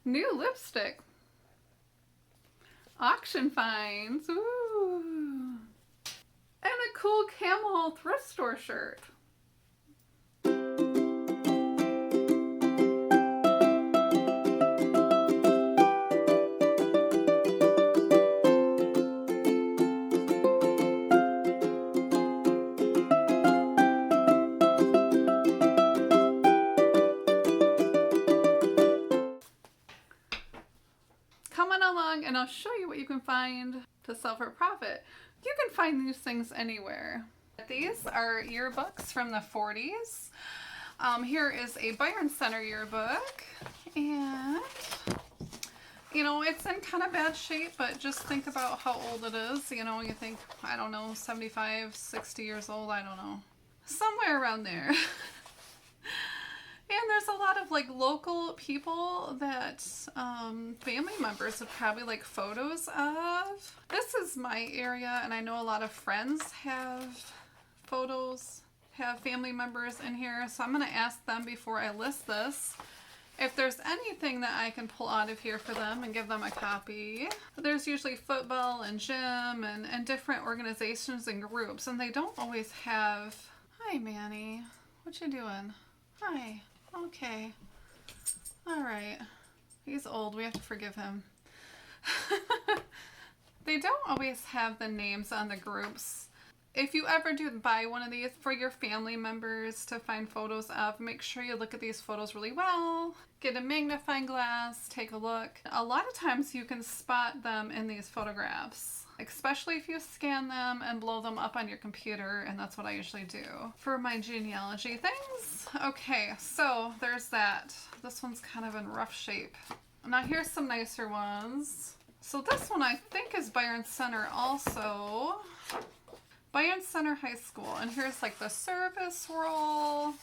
New lipstick. Auction finds. Ooh. And a cool camel thrift store shirt. Come on along and I'll show you what you can find to sell for profit. You can find these things anywhere. These are yearbooks from the 40s. Here is a Byron Center yearbook, and you know, it's in kind of bad shape, but just think about how old it is. You know, you think, I don't know, 75, 60 years old, I don't know. Somewhere around there. And there's a lot of like local people that family members have probably like photos of. This is my area, and I know a lot of friends have photos, have family members in here. So I'm going to ask them before I list this if there's anything that I can pull out of here for them and give them a copy. There's usually football and gym and different organizations and groups, and they don't always have... Hi, Manny. What you doing? Hi. Okay. All right. He's old. We have to forgive him. They don't always have the names on the groups. If you ever do buy one of these for your family members to find photos of, make sure you look at these photos really well. Get a magnifying glass, take a look. A lot of times you can spot them in these photographs, especially if you scan them and blow them up on your computer, and that's what I usually do for my genealogy things. Okay, so there's that. This one's kind of in rough shape. Now here's some nicer ones. So this one I think is Byron Center also. Byron Center High School, and here's like the service roll.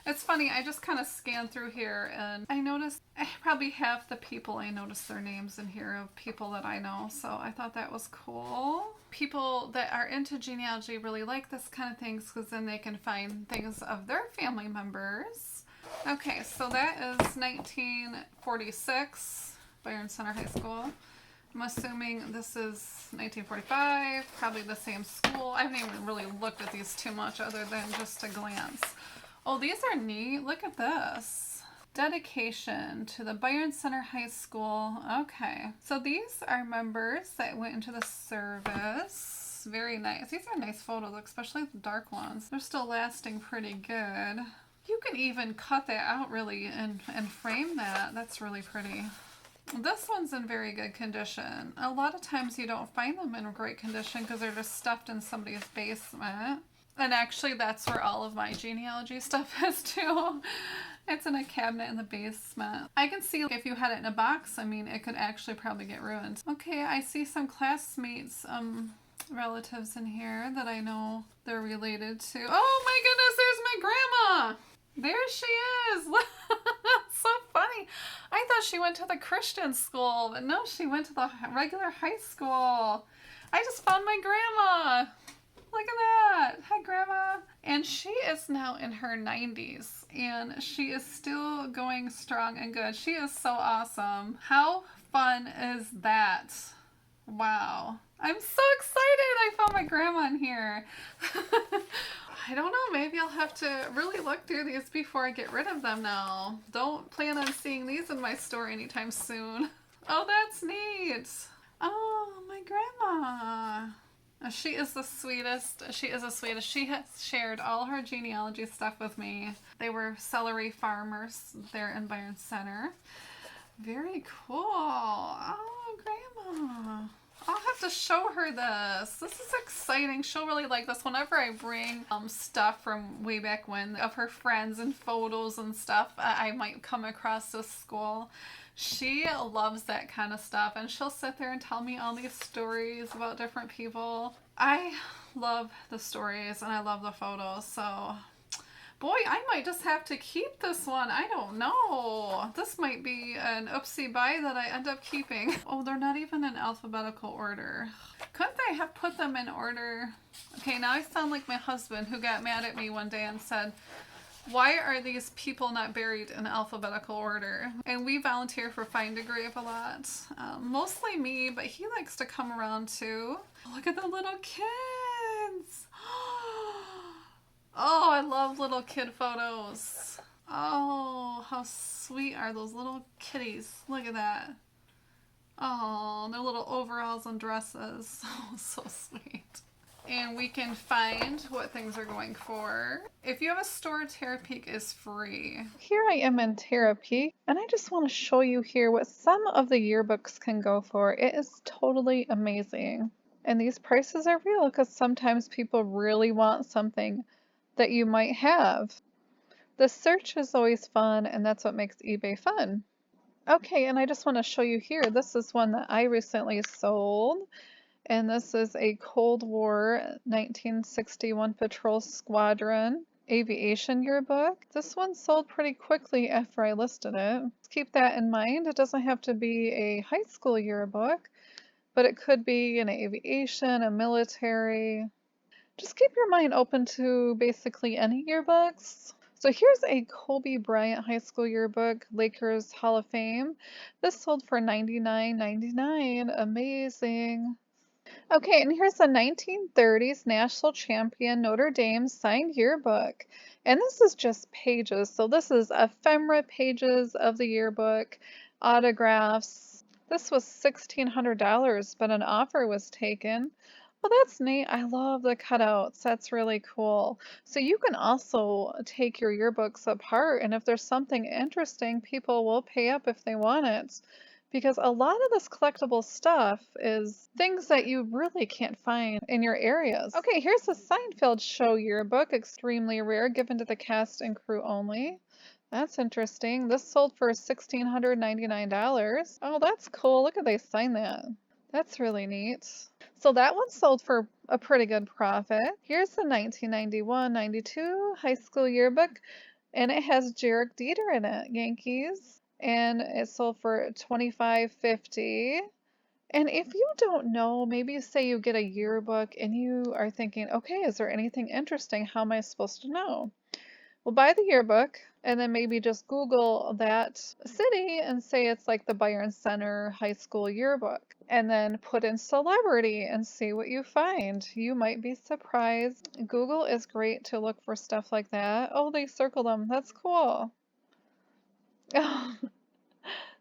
It's funny, I just kind of scanned through here and I noticed probably half the people, I noticed their names in here of people that I know, so I thought that was cool. People that are into genealogy really like this kind of things because then they can find things of their family members. Okay, so that is 1946, Byron Center High School. I'm assuming this is 1945, probably the same school. I haven't even really looked at these too much other than just a glance. Oh, these are neat. Look at this. Dedication to the Byron Center High School. Okay. So these are members that went into the service. Very nice. These are nice photos, especially the dark ones. They're still lasting pretty good. You can even cut that out really and frame that. That's really pretty. This one's in very good condition. A lot of times you don't find them in great condition because they're just stuffed in somebody's basement. And actually that's where all of my genealogy stuff is too. It's in a cabinet in the basement. I can see if you had it in a box, I mean, it could actually probably get ruined. Okay, I see some classmates, relatives in here that I know they're related to. Oh my goodness, there's my grandma! There she is! So funny. I thought she went to the Christian school, but no, she went to the regular high school. I just found my grandma. Look at that. Hi, Grandma. And she is now in her 90s, and she is still going strong and good. She is so awesome. How fun is that? Wow. I'm so excited I found my grandma in here. I don't know, maybe I'll have to really look through these before I get rid of them now. Don't plan on seeing these in my store anytime soon. Oh, that's neat. Oh, my grandma. She is the sweetest. She is the sweetest. She has shared all her genealogy stuff with me. They were celery farmers there in Byron Center. Very cool. Oh, Grandma. I'll have to show her this. This is exciting. She'll really like this. Whenever I bring stuff from way back when of her friends and photos and stuff, I might come across this school. She loves that kind of stuff, and she'll sit there and tell me all these stories about different people. I love the stories and I love the photos, so boy, I might just have to keep this one. I don't know. This might be an oopsie buy that I end up keeping. Oh, they're not even in alphabetical order. Couldn't I have put them in order? Okay, now I sound like my husband who got mad at me one day and said, Why are these people not buried in alphabetical order? And we volunteer for Find a Grave a lot. Mostly me, but he likes to come around too. Look at the little kids. Oh, I love little kid photos. Oh, how sweet are those little kitties. Look at that. Oh, their little overalls and dresses. Oh, so sweet. And we can find what things are going for. If you have a store, Terapeak is free. Here I am in Terapeak, and I just want to show you here what some of the yearbooks can go for. It is totally amazing. And these prices are real because sometimes people really want something that you might have. The search is always fun, and that's what makes eBay fun. Okay, and I just want to show you here. This is one that I recently sold. And this is a Cold War 1961 Patrol Squadron Aviation yearbook. This one sold pretty quickly after I listed it. Just keep that in mind. It doesn't have to be a high school yearbook, but it could be an aviation, a military. Just keep your mind open to basically any yearbooks. So here's a Kobe Bryant High School yearbook, Lakers Hall of Fame. This sold for $99.99. Amazing. Okay, and here's a 1930s national champion Notre Dame signed yearbook. And this is just pages. So this is ephemera pages of the yearbook, autographs. This was $1,600, but an offer was taken. Well, that's neat. I love the cutouts. That's really cool. So you can also take your yearbooks apart, and if there's something interesting, people will pay up if they want it. Because a lot of this collectible stuff is things that you really can't find in your areas. Okay, here's a Seinfeld show yearbook, extremely rare, given to the cast and crew only. That's interesting. This sold for $1,699. Oh, that's cool. Look at they signed that. That's really neat. So that one sold for a pretty good profit. Here's the 1991-92 high school yearbook, and it has Jarek Dieter in it, Yankees, and it sold for $25.50. And if you don't know, maybe you say you get a yearbook and you are thinking, okay, is there anything interesting? How am I supposed to know? Well, buy the yearbook and then maybe just Google that city and say it's like the Byron Center High School yearbook. And then put in celebrity and see what you find. You might be surprised. Google is great to look for stuff like that. Oh, they circled them. That's cool.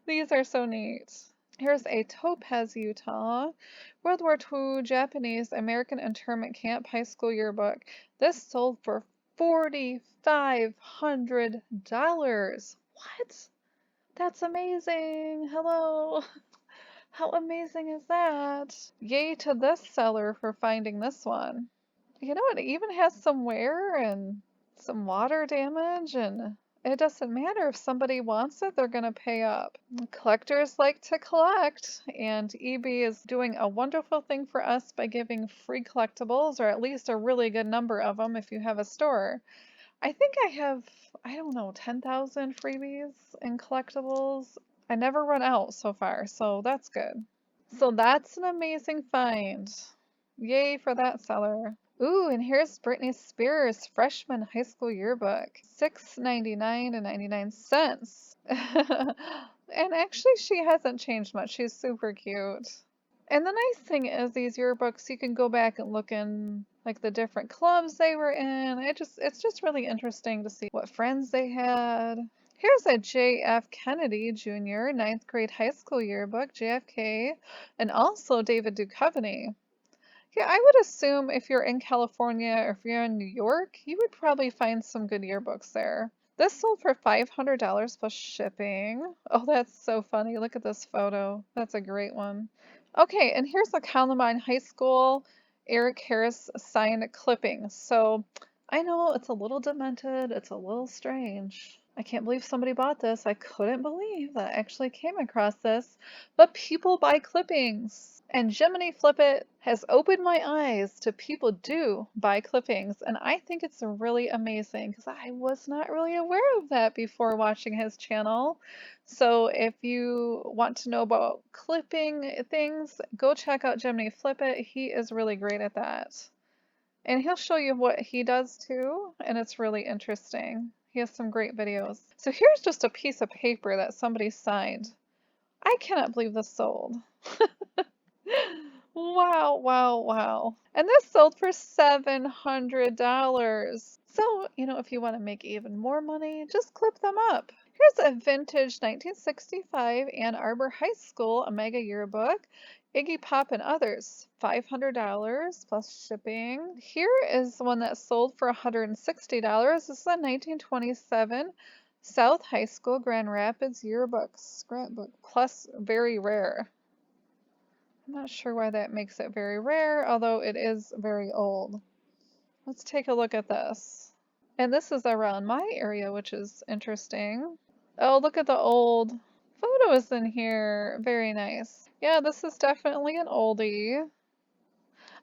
These are so neat. Here's a Topaz, Utah, World War II Japanese American internment camp high school yearbook. This sold for $4,500. What? That's amazing. Hello. How amazing is that? Yay to this seller for finding this one. You know, it even has some wear and some water damage, and it doesn't matter if somebody wants it, they're going to pay up. Collectors like to collect, and eBay is doing a wonderful thing for us by giving free collectibles, or at least a really good number of them if you have a store. I think I have, I don't know, 10,000 freebies in collectibles. I never run out so far, so that's good. So that's an amazing find. Yay for that seller. Ooh, and here's Britney Spears' freshman high school yearbook. $6.99 and 99 cents. And actually she hasn't changed much. She's super cute. And the nice thing is these yearbooks, you can go back and look in like the different clubs they were in. It's just really interesting to see what friends they had. Here's a J.F. Kennedy Jr. 9th grade high school yearbook, JFK, and also David Duchovny. Yeah, I would assume if you're in California or if you're in New York, you would probably find some good yearbooks there. This sold for $500 plus shipping. Oh, that's so funny. Look at this photo. That's a great one. Okay, and here's a Columbine High School Eric Harris signed clipping. So I know it's a little demented. It's a little strange. I can't believe somebody bought this. I couldn't believe that I actually came across this. But people buy clippings. And Jiminy Flip It has opened my eyes to people do buy clippings. And I think it's really amazing because I was not really aware of that before watching his channel. So if you want to know about clipping things, go check out Jiminy Flip It. He is really great at that. And he'll show you what he does too, and it's really interesting. He has some great videos. So here's just a piece of paper that somebody signed. I cannot believe this sold. Wow, wow, wow. And this sold for $700. So, if you want to make even more money, just clip them up. Here's a vintage 1965 Ann Arbor High School Omega yearbook. Iggy Pop and Others, $500 plus shipping. Here is one that sold for $160. This is a 1927 South High School Grand Rapids yearbook scrapbook plus very rare. I'm not sure why that makes it very rare, although it is very old. Let's take a look at this. And this is around my area, which is interesting. Oh, look at the old photos in here. Very nice. Yeah, this is definitely an oldie.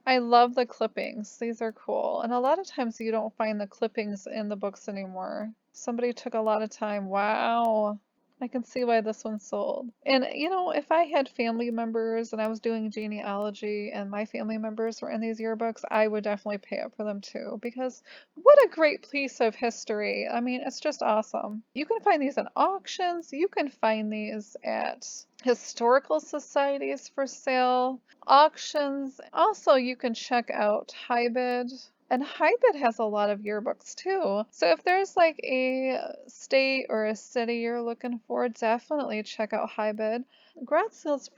I love the clippings. These are cool. And a lot of times you don't find the clippings in the books anymore. Somebody took a lot of time. Wow. I can see why this one sold. And if I had family members and I was doing genealogy and my family members were in these yearbooks, I would definitely pay up for them too, because what a great piece of history. I mean, it's just awesome. You can find these at auctions. You can find these at historical societies for sale, auctions. Also, you can check out Highbid. And Highbid has a lot of yearbooks too. So if there's like a state or a city you're looking for, definitely check out Highbid. Garage sales,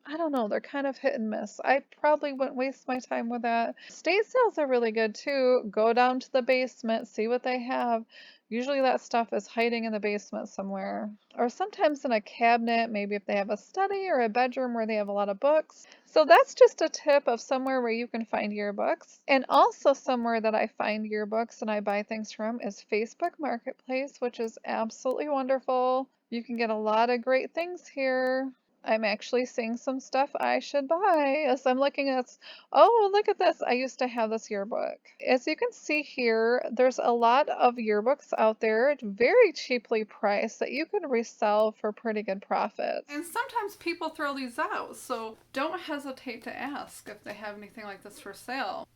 I don't know, they're kind of hit and miss. I probably wouldn't waste my time with that. State sales are really good too. Go down to the basement, see what they have. Usually that stuff is hiding in the basement somewhere. Or sometimes in a cabinet, maybe if they have a study or a bedroom where they have a lot of books. So that's just a tip of somewhere where you can find yearbooks. And also somewhere that I find yearbooks and I buy things from is Facebook Marketplace, which is absolutely wonderful. You can get a lot of great things here. I'm actually seeing some stuff I should buy as I'm looking at this. Oh, look at this. I used to have this yearbook. As you can see here, there's a lot of yearbooks out there, very cheaply priced, that you can resell for pretty good profits. And sometimes people throw these out, so don't hesitate to ask if they have anything like this for sale.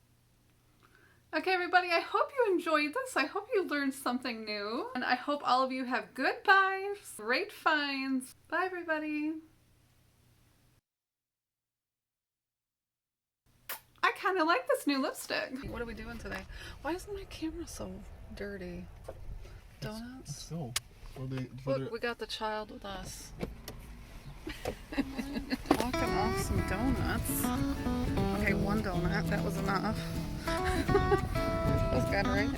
Okay, everybody, I hope you enjoyed this. I hope you learned something new. And I hope all of you have good buys, great finds. Bye, everybody. I kind of like this new lipstick. What are we doing today? Why is my camera so dirty? Donuts? So, Look, we got the child with us. Walking off some donuts. Okay, one donut. That was enough. That was good, right?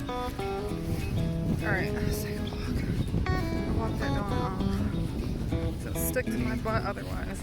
Alright, let's take a walk. I'll walk that donut off. It'll stick to my butt otherwise.